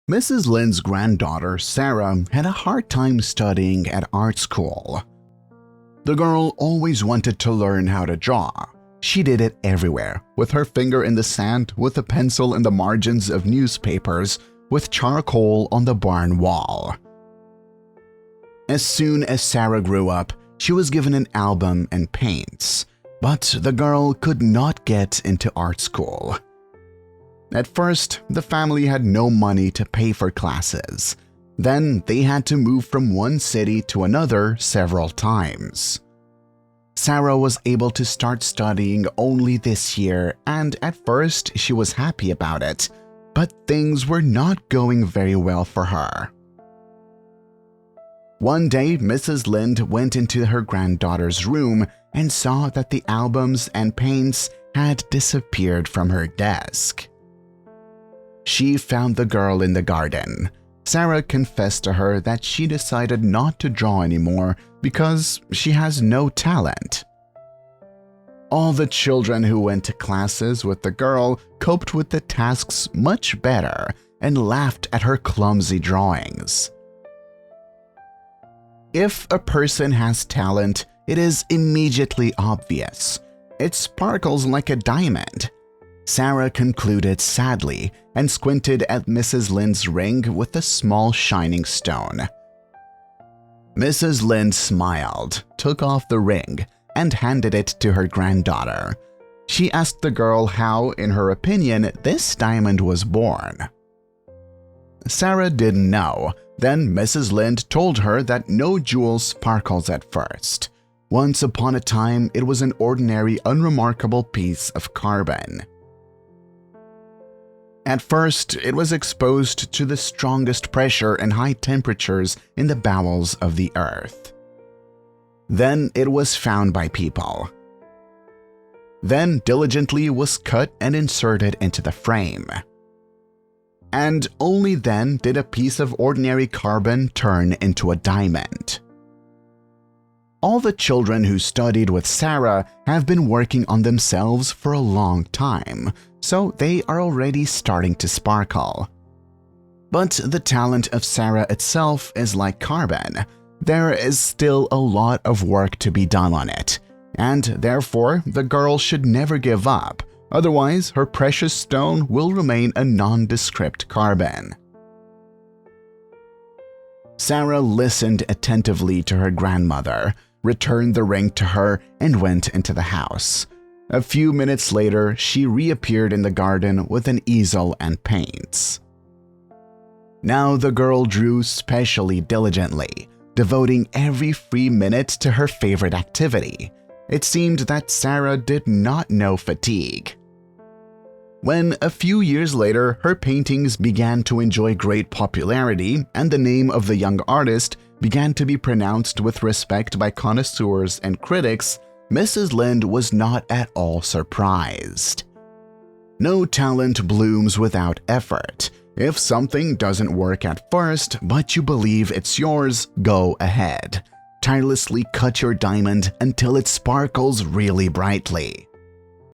Mrs. Lind's granddaughter, Sarah, had a hard time studying at art school. The girl always wanted to learn how to draw. She did it everywhere, with her finger in the sand, with a pencil in the margins of newspapers, with charcoal on the barn wall. As soon as Sarah grew up, she was given an album and paints, but the girl could not get into art school. At first, the family had no money to pay for classes. Then they had to move from one city to another several times. Sarah was able to start studying only this year, and at first she was happy about it, but things were not going very well for her. One day, Mrs. Lind went into her granddaughter's room and saw that the albums and paints had disappeared from her desk. She found the girl in the garden. Sarah confessed to her that she decided not to draw anymore because she has no talent. All the children who went to classes with the girl coped with the tasks much better and laughed at her clumsy drawings. If a person has talent, it is immediately obvious. It sparkles like a diamond. Sarah concluded sadly and squinted at Mrs. Lind's ring with a small shining stone. Mrs. Lind smiled, took off the ring, and handed it to her granddaughter. She asked the girl how, in her opinion, this diamond was born. Sarah didn't know. Then Mrs. Lind told her that no jewel sparkles at first. Once upon a time, it was an ordinary, unremarkable piece of carbon. At first, it was exposed to the strongest pressure and high temperatures in the bowels of the earth. Then it was found by people. Then diligently was cut and inserted into the frame. And only then did a piece of ordinary carbon turn into a diamond. All the children who studied with Sarah have been working on themselves for a long time, so they are already starting to sparkle. But the talent of Sarah itself is like carbon. There is still a lot of work to be done on it, and therefore the girl should never give up, otherwise her precious stone will remain a nondescript carbon. Sarah listened attentively to her grandmother, returned the ring to her, and went into the house. A few minutes later, she reappeared in the garden with an easel and paints. Now the girl drew specially diligently, devoting every free minute to her favorite activity. It seemed that Sarah did not know fatigue. When, a few years later, her paintings began to enjoy great popularity and the name of the young artist began to be pronounced with respect by connoisseurs and critics, Mrs. Lind was not at all surprised. No talent blooms without effort. If something doesn't work at first, but you believe it's yours, go ahead. Tirelessly cut your diamond until it sparkles really brightly.